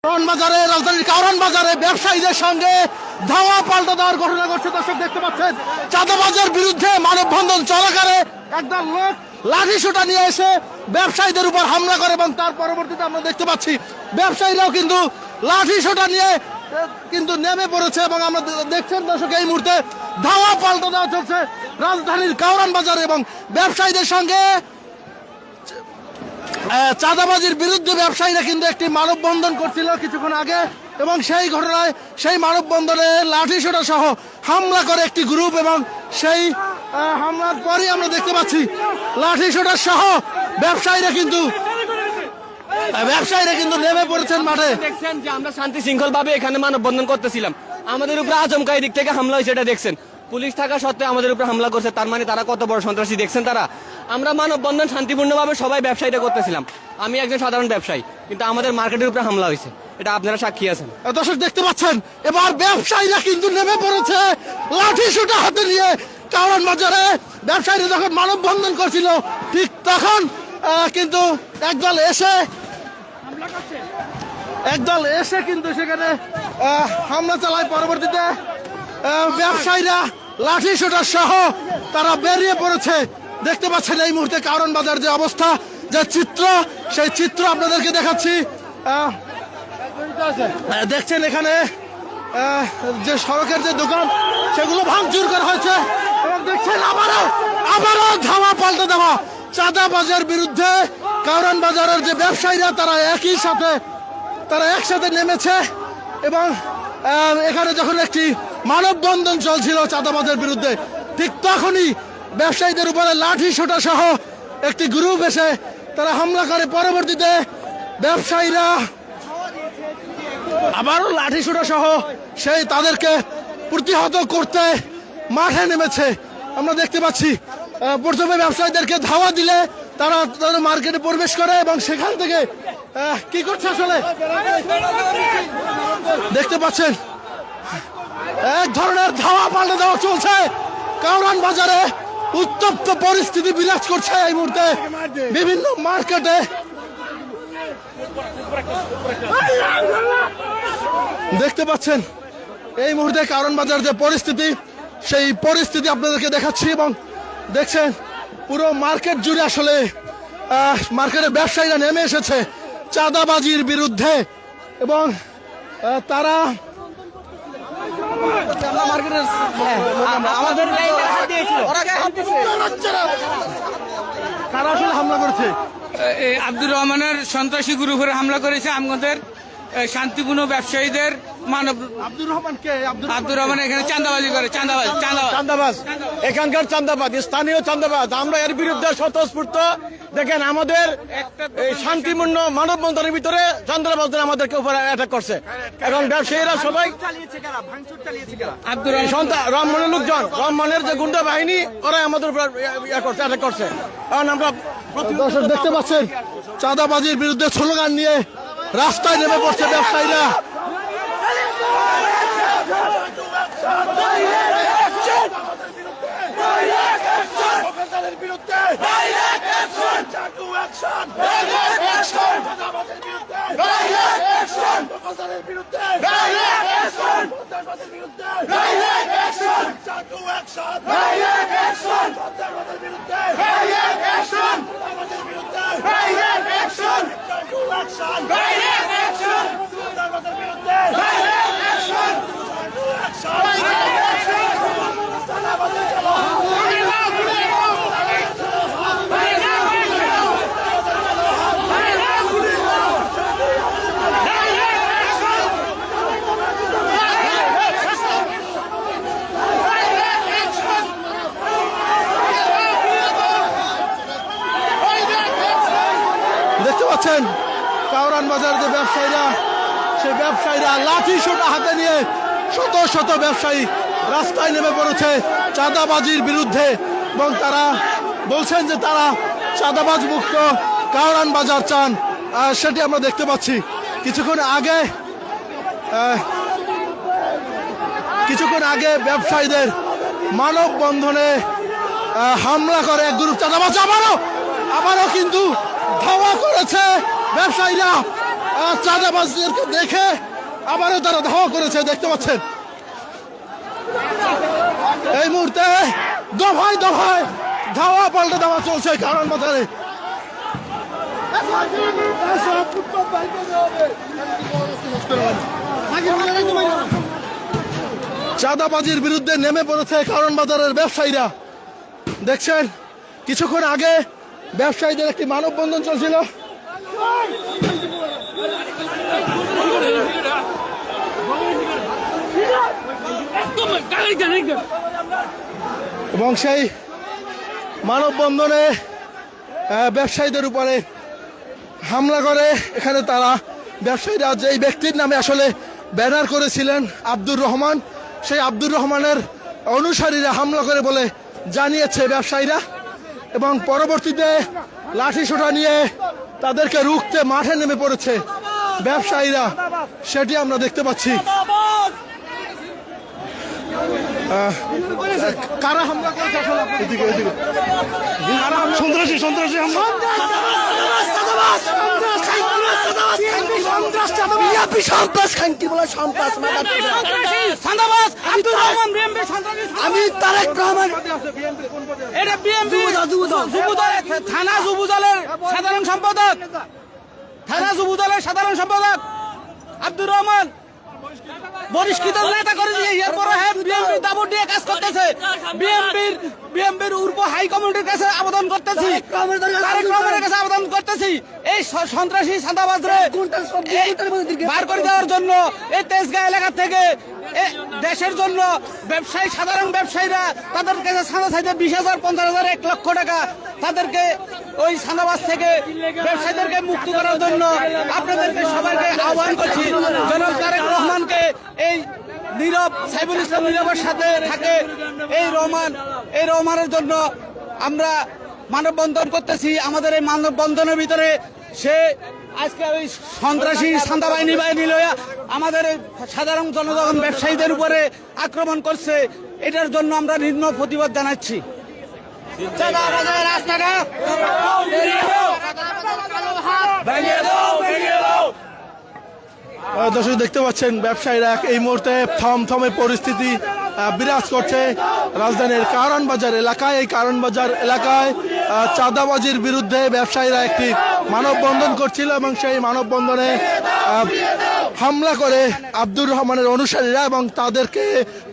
কারওয়ান বাজারে রাজধানীর কারওয়ান বাজারে ব্যবসায়ীদের সঙ্গে ধাওয়া পাল্টা দেওয়ার ঘটনা ঘটছে। দর্শক দেখতে পাচ্ছেন চাঁদাবাজের বিরুদ্ধে মানববন্ধন চলাকালে একদল লোক লাঠি সোঁটা নিয়ে এসে ব্যবসায়ীদের উপর হামলা করে এবং তার পরবর্তীতে আমরা দেখতে পাচ্ছি ব্যবসায়ীরাও কিন্তু লাঠি সোঁটা নিয়ে কিন্তু নেমে পড়েছে এবং আমরা দেখছেন দর্শক এই মুহূর্তে ধাওয়া পাল্টা দেওয়া চলছে রাজধানীর কারওয়ান বাজারে এবং ব্যবসায়ীদের সঙ্গে চাঁদাবাজির বিরুদ্ধে ব্যবসায়ীরা কিন্তু একটি মানববন্ধন করছিল কিছুক্ষণ আগে এবং সেই ঘটনায় সেই মানববন্ধনে লাঠিসোঁটা সহ হামলা করে একটি গ্রুপ এবং সেই হামলার পরই আমরা দেখতে পাচ্ছি লাঠিসোঁটা সহ ব্যবসায়ীরা কিন্তু নেমে পড়েছেন মাঠে। দেখছেন যে আমরা শান্তি শৃঙ্খল ভাবে এখানে মানববন্ধন করতেছিলাম, আমাদের উপরে আচমকা এই দিক থেকে হামলা হয়েছে। এটা দেখছেন পুলিশ থাকা সত্ত্বেও আমাদের উপরে হামলা করছে, তার মানে তারা কত বড় সন্ত্রাসী দেখছেন তারা। আমরা মানববন্ধন শান্তিপূর্ণভাবে সবাই ব্যবসায়ীরা করতেছিলাম, আমি একজন সাধারণ ব্যবসায়ী, কিন্তু আমাদের মার্কেটের উপরে হামলা হয়েছে, এটা আপনারা সাক্ষী আছেন। দর্শক দেখতে পাচ্ছেন এবার ব্যবসায়ীরা কিন্তু নেমে পড়েছে লাঠিসোঁটা হাতে নিয়ে কারওয়ান বাজারে। ব্যবসায়ীরা যখন মানববন্ধন করছিল ঠিক তখন কিন্তু একদল এসে কিন্তু সেখানে হামলা চালায়। পরবর্তীতে ব্যবসায়ীরা লাঠিসোঁটা সহ তারা বেরিয়ে পড়েছে। দেখতে পাচ্ছেন এই মুহূর্তে কারওয়ান বাজার যে অবস্থা, যে চিত্র, সেই চিত্র আপনাদেরকে দেখাচ্ছি। দেখছেন এখানে যে সড়কের যে দোকান সেগুলো ভাঙচুর করা হয়েছে এবং দেখছেন আবারও ধাওয়া পাল্টে দেওয়া চাঁদাবাজের বিরুদ্ধে। কারওয়ান বাজারের যে ব্যবসায়ীরা তারা একসাথে নেমেছে এবং এখানে যখন একটি মানববন্ধন চলছিল চাঁদাবাজের বিরুদ্ধে ঠিক তখনই ব্যবসায়ীদের উপরে লাঠিসোঁটা সহ একটি গ্রুপ এসে তারা হামলা করে। পরবর্তীতে ব্যবসায়ীরা আবারও লাঠিসোঁটা সহ তাদেরকে প্রতিহত করতে মাঠে নেমেছে। আমরা দেখতে পাচ্ছি প্রথমে ব্যবসায়ীদেরকে ধাওয়া দিলে তারা তাদের মার্কেটে প্রবেশ করে এবং সেখান থেকে কি করছে আসলে দেখতে পাচ্ছেন এক ধরনের ধাওয়া পাল্টে দেওয়া চলছে। কারওয়ান বাজারে উত্তপ্ত পরিস্থিতি বিরাজ করছে এই মুহূর্তে বিভিন্ন মার্কেটে। দেখতে পাচ্ছেন এই মুহূর্তে কারওয়ান বাজার যে পরিস্থিতি, সেই পরিস্থিতি আপনাদেরকে দেখাচ্ছি এবং দেখছেন পুরো মার্কেট জুড়ে আসলে মার্কেটের ব্যবসায়ীরা নেমে এসেছে চাঁদাবাজির বিরুদ্ধে এবং তারা কারা আসলে হামলা করেছে? আব্দুর রহমানের সন্ত্রাসী গ্রুপের হামলা করেছে আমাদের শান্তিপূর্ণ ব্যবসায়ীদের। আব্দুর রহমান কে? আব্দুর রহমান এখানে চাঁদাবাজি করে, চাঁদাবাজ, এখানকার চাঁদাবাজ, স্থানীয় চাঁদাবাজ। আমরা এর বিরুদ্ধে স্বতঃস্ফূর্ত। দেখেন আমাদের শান্তিপূর্ণ মানববন্ধনের ভিতরে চাঁদাবাজরা আমাদেরকে উপরে অ্যাটাক করছে। এখন ব্যবসায়ীরা সবাই আব্দুর রহমানের লোকজন, রহমানের যে গুন্ডা বাহিনী, ওরা আমাদের উপর অ্যাটাক করছে। কারণ আমরা দর্শক দেখতে পাচ্ছেন চাঁদাবাজির বিরুদ্ধে স্লোগান নিয়ে রাস্তায় নেমে পড়ছে ব্যবসায়ীরা। দেখতে পাচ্ছেন কারওয়ান বাজার যে ব্যবসায়ীরা, সেই ব্যবসায়ীরা লাঠিসোঁটা হাতে নিয়ে শত শত ব্যবসায়ী রাস্তায় নেমে পড়েছে চাঁদাবাজির বিরুদ্ধে এবং তারা বলছেন যে তারা চাঁদাবাজ মুক্ত কারওয়ান বাজার চান। সেটি আমরা দেখতে পাচ্ছি। কিছুক্ষণ আগে ব্যবসায়ীদের মানববন্ধনে হামলা করে এক গ্রুপ চাঁদাবাজ। আবারও কিন্তু ধাওয়া করেছে ব্যবসায়ীরা। চাঁদাবাজদেরকে দেখে আবারও তারা ধাওয়া করেছে, দেখতে পাচ্ছেন। এই মুহূর্তে দফায় দফায় ধাওয়া পাল্টা ধাওয়া চলছে কারণ বাজারে। চাঁদাবাজির বিরুদ্ধে নেমে পড়েছে কারণ বাজারের ব্যবসায়ীরা। দেখছেন কিছুক্ষণ আগে ব্যবসায়ীদের একটি মানববন্ধন চলছিল। এবং সেই মানববন্ধনে ব্যবসায়ীদের উপরে হামলা করে। এখানে তারা ব্যবসায়ীরা যেই ব্যক্তির নামে আসলে ব্যানার করেছিলেন আব্দুর রহমান, সেই আব্দুর রহমানের অনুসারীরা হামলা করে বলে জানিয়েছে ব্যবসায়ীরা। এবং পরবর্তীতে লাঠিসোঁটা নিয়ে তাদেরকে রুখতে মাঠে নেমে পড়েছে ব্যবসায়ীরা, সেটি আমরা দেখতে পাচ্ছি। কারা হামলা করেছে আসলে? এদিকে এদিকে সন্ত্রাসী সন্ত্রাসী হামলা। আমি তারেক রহমান, এটা বিএমপি থানা যুবদলের সাধারণ সম্পাদক, থানা যুবদলের সাধারণ সম্পাদক আব্দুর রহমান বহিষ্কৃত নেতা করে দিয়ে এরপরে বিএমপি দাবর দিয়ে কাজ করতেছে। বিএমপির উর্ব হাই কমিটির কাছে আবেদন করতেছি, তারেক রহমানের কাছে আবেদন করতেছি এই সন্ত্রাসী চাঁদাবাজরে বার করে দেওয়ার জন্য। এই তেজগাঁ এলাকা থেকে দেশের জন্য ব্যবসায়ী, সাধারণ ব্যবসায়ীরা তাদের কাছে চাঁদা চাইতে 20,000, 50,000, 1 লক্ষ টাকা, তাদেরকে ওই চাঁদাবাজ থেকে ব্যবসায়ীদেরকে মুক্ত করার জন্য আপনাদেরকে সবাইকে আহ্বান করছি। জনাব তারেক রহমানকে, এই নীরব সাইফুল ইসলাম নীরবের সাথে থাকে এই রহমানের জন্য আমরা মানববন্ধন করতেছি। আমাদের এই মানববন্ধনের ভিতরে সে আজকে ওই সন্ত্রাসী চাঁদা বাহিনী লইয়া আমাদের সাধারণ জনগণ ব্যবসায়ীদের উপরে আক্রমণ করছে। এটার জন্য আমরা নিম্ন প্রতিবাদ জানাচ্ছি। দর্শক দেখতে পাচ্ছেন ব্যবসায়ীরা এই মুহূর্তে থমথমে পরিস্থিতি বিরাজ করছে রাজধানীর কারণ বাজার এলাকায়। এই কারণ বাজার এলাকায় চাঁদাবাজির বিরুদ্ধে ব্যবসায়ীরা একটি মানববন্ধন করছিল এবং সেই মানববন্ধনে হামলা করে আব্দুর রহমানের অনুসারীরা এবং তাদেরকে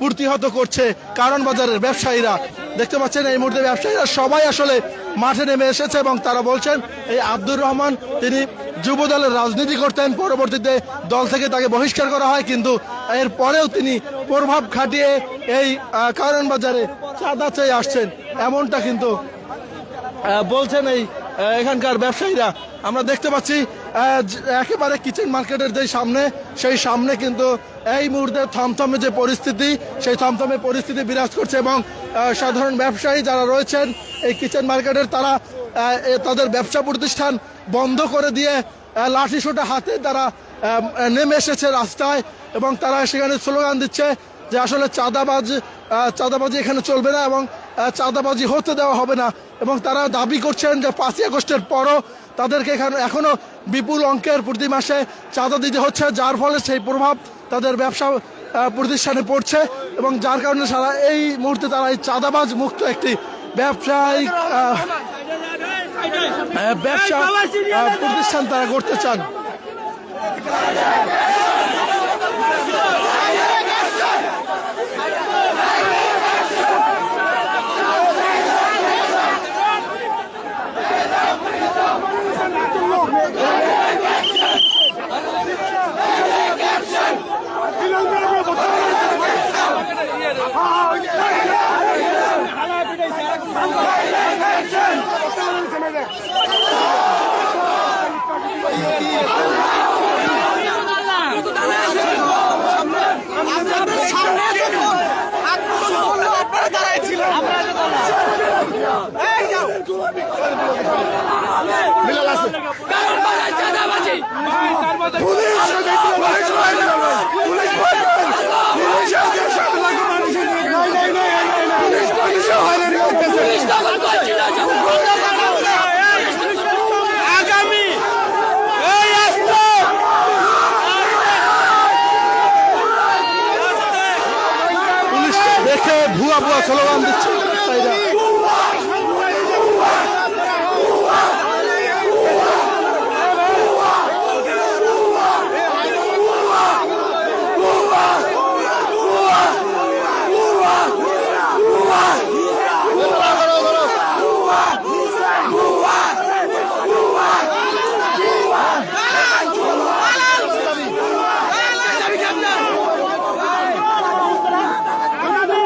প্রতিহত করছে কারণ বাজারের ব্যবসায়ীরা। দেখতে পাচ্ছেন এই মুহূর্তে ব্যবসায়ীরা সবাই আসলে মাঠে নেমে এসেছে এবং তারা বলছেন এই আব্দুর রহমান তিনি যুব দলের রাজনীতি করতেন, পরবর্তীতে দল থেকে তাকে বহিষ্কার করা হয়, কিন্তু এর পরেও তিনি প্রভাব খাটিয়ে এই কারণ বাজারে চাঁদা চেয়ে আসছেন, এমনটা কিন্তু বলছেন এই এখানকার ব্যবসায়ীরা। আমরা দেখতে পাচ্ছি একেবারে কিচেন মার্কেটের যে সামনে, সেই সামনে কিন্তু এই মুহূর্তে থমথমে যে পরিস্থিতি, সেই থমথমে পরিস্থিতি বিরাজ করছে এবং সাধারণ ব্যবসায়ী যারা রয়েছেন এই কিচেন মার্কেটের তারা তাদের ব্যবসা প্রতিষ্ঠান বন্ধ করে দিয়ে লাঠিসোঁটা হাতে তারা নেমে এসেছে রাস্তায় এবং তারা সেখানে স্লোগান দিচ্ছে যে আসলে চাঁদাবাজি এখানে চলবে না এবং চাঁদাবাজি হতে দেওয়া হবে না। এবং তারা দাবি করছেন যে 5ই আগস্টের পরও তাদেরকে এখনো বিপুল অঙ্কের প্রতি মাসে চাঁদা দিতে হচ্ছে, যার ফলে সেই প্রভাব তাদের ব্যবসা প্রতিষ্ঠানে পড়ছে এবং যার কারণে সারা এই মুহূর্তে তারা এই চাঁদাবাজ মুক্ত একটি ব্যবসায়িক ব্যবসা প্রতিষ্ঠান তারা করতে চান। ভুয়া ভুয়া স্লোগান দিচ্ছে ব্যবসায়ীরা।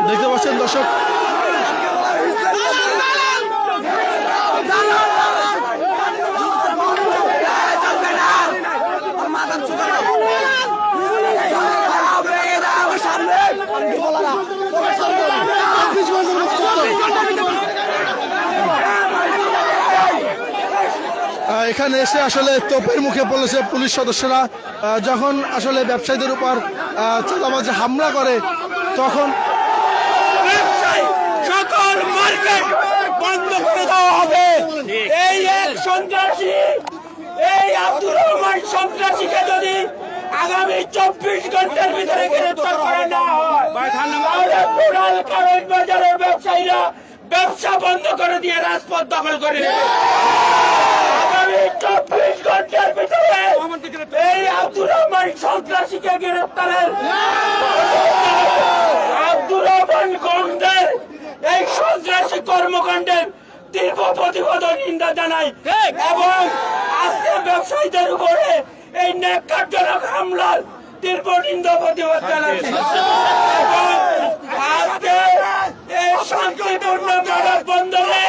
দেখতে পাচ্ছেন দর্শক, এখানে এসে আসলে তোপের মুখে পড়েছে পুলিশ সদস্যরা। যখন আসলে ব্যবসায়ীদের উপর চাঁদাবাজি হামলা করে তখন সকল মার্কেট বন্ধ করে দেওয়া হবে। এই এক সন্ত্রাসী, এই আব্দুর রহমান সন্ত্রাসীকে যদি আগামী 24 ঘন্টার ভিতরে গ্রেফতার করা না হয় তাহলে টোটাল কারণ বাজারের ব্যবসায়ীরা ব্যবসা বন্ধ করে দিয়ে রাজপথ দখল করে নেবে। আগামী 24 ঘন্টার ভিতরে এই আব্দুর রহমান সন্ত্রাসীকে গ্রেফতারের আব্দুর রহমান গঙ্গের এই সন্ত্রাসী কর্মকাণ্ডের তীব্র প্রতিবাদ ও নিন্দা জানাই এবং আজকে ব্যবসায়ীদের উপরে এই ন্যাক্কারজনক হামলার তীব্র নিন্দা প্রতিবাদ জানাচ্ছি এবং আজকে এই শান্তিপূর্ণ মানববন্ধনে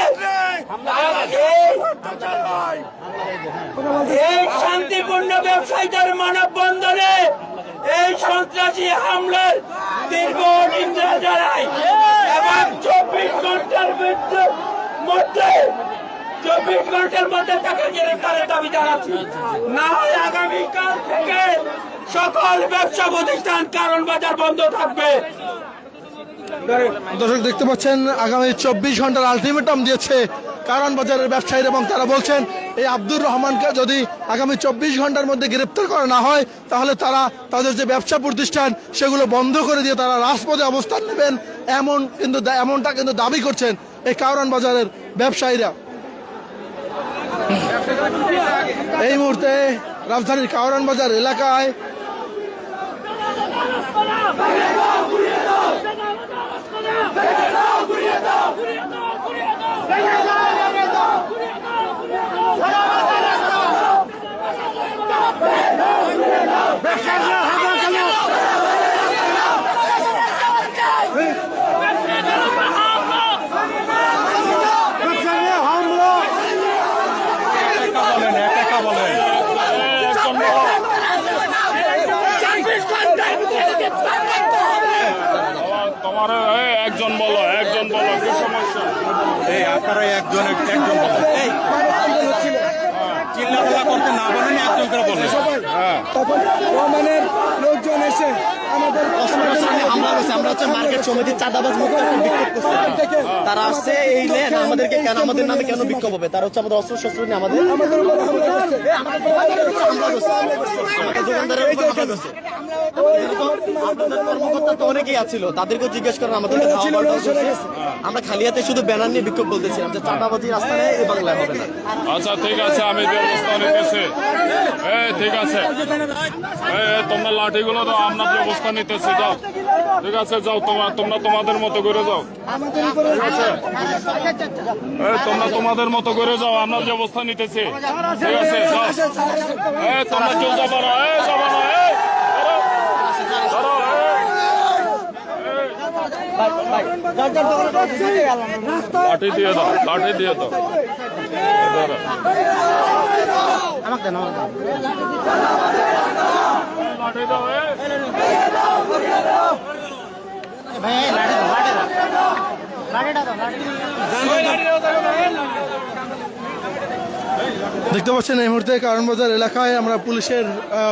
এই শান্তিপূর্ণ ব্যবসায়ীদের মানববন্ধনে এই সন্ত্রাসী হামলার তীব্র নিন্দা জানাই এবং 24 ঘন্টার মধ্যে 24 ঘন্টার মধ্যে তাকে গ্রেফতারের দাবি জানাচ্ছি। না হয় আগামীকাল থেকে সকল ব্যবসা প্রতিষ্ঠান কারণ বাজার বন্ধ থাকবে। দর্শক দেখতে পাচ্ছেন আগামী 24 ঘন্টার আলটিমেটাম দিয়েছে কারণ বাজারের ব্যবসায়ীরা এবং তারা বলছেন এই আব্দুর রহমানকে যদি আগামী 24 ঘন্টার মধ্যে গ্রেপ্তার করা না হয় তাহলে তারা তাদের যে ব্যবসা প্রতিষ্ঠান সেগুলো বন্ধ করে দিয়ে তারা রাজপথে অবস্থান নেবেন। এমনটা কিন্তু দাবি করছেন এই কারণ বাজারের ব্যবসায়ীরা। এই মুহূর্তে রাজধানীর কারণ বাজার এলাকায় তোমার একজন বলো কি সমস্যা? এই আপনারা একজন বলো, চিল্লাপাল্লা করতে না বলেন, একজন করে বলেন। তখন রহমানের লোকজন এসে আমাদের হামলা করেছে। আমরা হচ্ছে মার্কেট সমিতির চাঁদাবাজ মুক্ত বিক্ষোভ করছি। তারা আসছে এই নেন আমাদেরকে কেন, আমাদের নামে কেন বিক্ষোভ হবে? তারা হচ্ছে আমাদের অস্ত্র শস্ত্র নিয়ে আমাদের কর্মকর্তা তো অনেকেই আছিল, তাদেরকেও জিজ্ঞেস করেন, আমাদেরকে আমরা খালি হাতে শুধু ব্যানার নিয়ে বিক্ষোভ বলতেছিলাম যে চাঁদাবাজি রাস্তা নেই এই বাংলায় হবে না। আচ্ছা ঠিক আছে, আমি ব্যবস্থা নিতেছি। ঠিক আছে, তোমরা লাঠিগুলো দাও, আমরা ব্যবস্থা নিতেছি। যাও, ঠিক আছে, যাও, তোমরা তোমাদের মতো করে যাও। তোমরা তোমাদের মতো করে যাও, আমরা ব্যবস্থা নিতেছি। ঠিক আছে, যাও। তোমরা কেউ যাবো না, যাবো না। লাঠি দিয়ে দাও, লাঠি দিয়ে দাও। লাঠি দাও। দেখতে পাচ্ছেন এই মুহূর্তে কারণ বাজার এলাকায় আমরা পুলিশের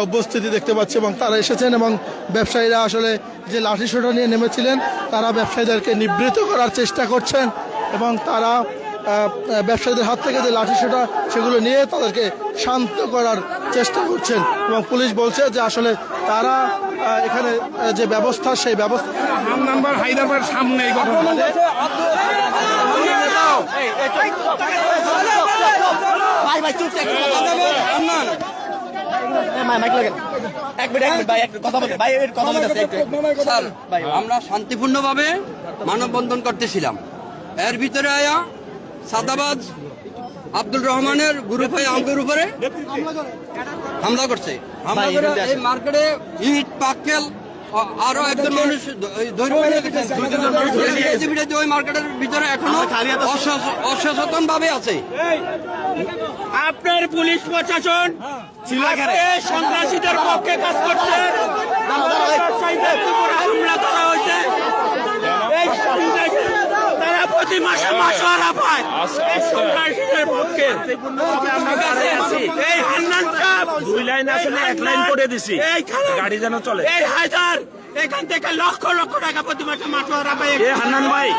উপস্থিতি দেখতে পাচ্ছি এবং তারা এসেছেন এবং ব্যবসায়ীরা আসলে যে লাঠিসোঁটা নিয়ে নেমেছিলেন তারা ব্যবসায়ীদেরকে নিবৃত্ত করার চেষ্টা করছেন এবং তারা ব্যবসায়ীদের হাত থেকে যে লাঠিসোঁটা সেগুলো নিয়ে তাদেরকে শান্ত করার চেষ্টা করছেন এবং পুলিশ বলছে যে আসলে তারা এখানে যে ব্যবস্থা সেই ব্যবস্থা নাম্বার হায়দ্রাবাদ সামনে এই ঘটনা স্যার আমরা শান্তিপূর্ণভাবে মানববন্ধন করতেছিলাম, এর ভিতরে আয়া সাদাবাজ আব্দুল রহমানের গ্রুপ হয়ে আমাদের উপরে হামলা করছে। হামলা করে এই মার্কেটে ইট পাক্কেল আরো একজন মানুষ ওই মার্কেটের ভিতরে এখনো অসচেতন ভাবে আছে। আপনার পুলিশ প্রশাসন সন্ত্রাসীদের পক্ষে কাজ করছে, হামলা করা হয়েছে। এই সন্ত্রাসী তারা প্রতি মাসে মাসোয়ারা পায় এই সন্ত্রাসীদের পক্ষে। এই হান্নান সাহেব 2 লাইন আসলে 1 লাইন করে দিছি, গাড়ি যেন চলে। এই হায়দার এখান থেকে লক্ষ লক্ষ টাকা প্রতি মাসে মাসোয়ারা পায়। এ হান্নান ভাই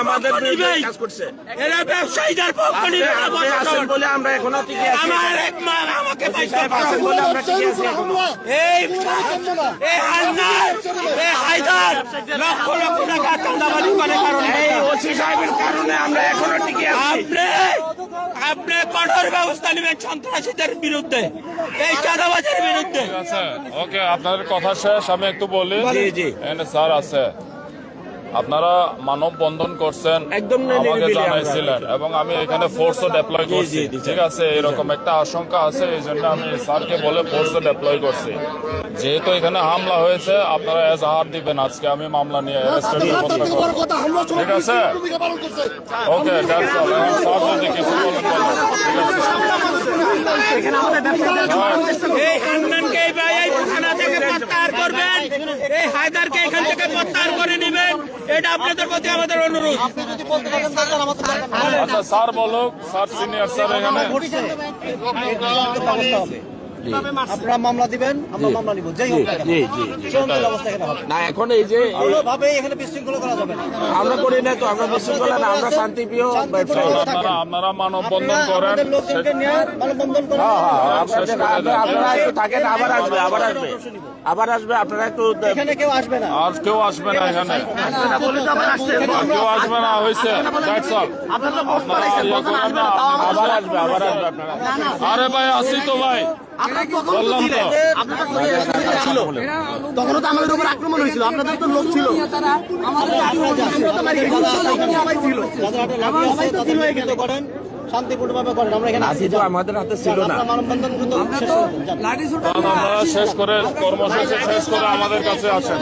আমাদের বিরুদ্ধে কাজ করছে। এরা ব্যবসায়ীদের পক্ষ নিয়ে বলে আমরা এখনো টিকে আছি। আমার এক মা আমাকে পয়সা পাচ্ছেন বলে আমরা টিকে আছি এখনো। এই হান্নান এই হায়দার লক্ষ লক্ষ টাকা চাঁদাবাজি করে কারণে, এই ওসি সাহেবের কারণে আমরা এখনো টিকে আছি। আপনি কঠোর ব্যবস্থা নেবেন সন্ত্রাসীদের বিরুদ্ধে, এই চাঁদাবাজের বিরুদ্ধে। ঠিক আছে, ওকে, আপনাদের কথা শেষ। আমি একটু বলি, এখানে স্যার আছে, আপনারা মানববন্ধন করছেন, আমাকে জানাইছিলেন এবং আমি এখানে ফোর্সও ডেপ্লয় করছি। ঠিক আছে, এরকম একটা আশঙ্কা আছে, এই জন্য আমি স্যারকে বলে ফোর্সও ডেপ্লয় করছি। যেহেতু এখানে হামলা হয়েছে, আপনারা এজাহার দিবেন আজকে, আমি মামলা নিয়ে অ্যারেস্টেড করব। ঠিক আছে, ওকে, দ্যাটস অল। এখন স্যার যদি কিছু বলেন বলেন। এই হান্নানকে এই থানা থেকে প্রত্যাহার করবেন, এই হায়দারকে এখান থেকে প্রত্যাহার করে নেবেন, এটা আপনাদের প্রতি আমাদের অনুরোধ। আচ্ছা, স্যার বলুক, স্যার সিনিয়র স্যার এখানে। আপনারা মামলা দিবেন, আমরা মামলা নিব, যেই হোক না কেন। সুন্দর অবস্থা এখানে হবে না। এখন এই যে কোনোভাবে এখানে বিশৃঙ্খলা করা যাবে না। আমরা করি না তো, আমরা বিশৃঙ্খলা না, আমরা শান্তিপ্রিয় ব্যবসায়ী। আপনারা মানববন্ধন করেন, আমাদের লোকজনকে নিয়ে মানববন্ধন করেন। আপনারা একটু থাকেন, আবার আসবে আপনারা একটু। এখানে কেউ আসবে না। আর কেউ আসবে না এখানে, আর কেউ আসবে না, হয়েছে। That's all. আপনারা ইয়ে করেন না, আবার আসবে আপনারা। আরে ভাই, আসি তো ভাই, বললাম তো। তখনও তো আমাদের উপর আক্রমণ হয়েছিল, আপনাদের তো লোক ছিল। করেন শান্তিপূর্ণভাবে করেন, আমরা এখানে আছি। আমাদের হাতে ছিল না। মানববন্ধন আপনারা শেষ করে, কর্মসূচি শেষ করে আমাদের কাছে আসেন।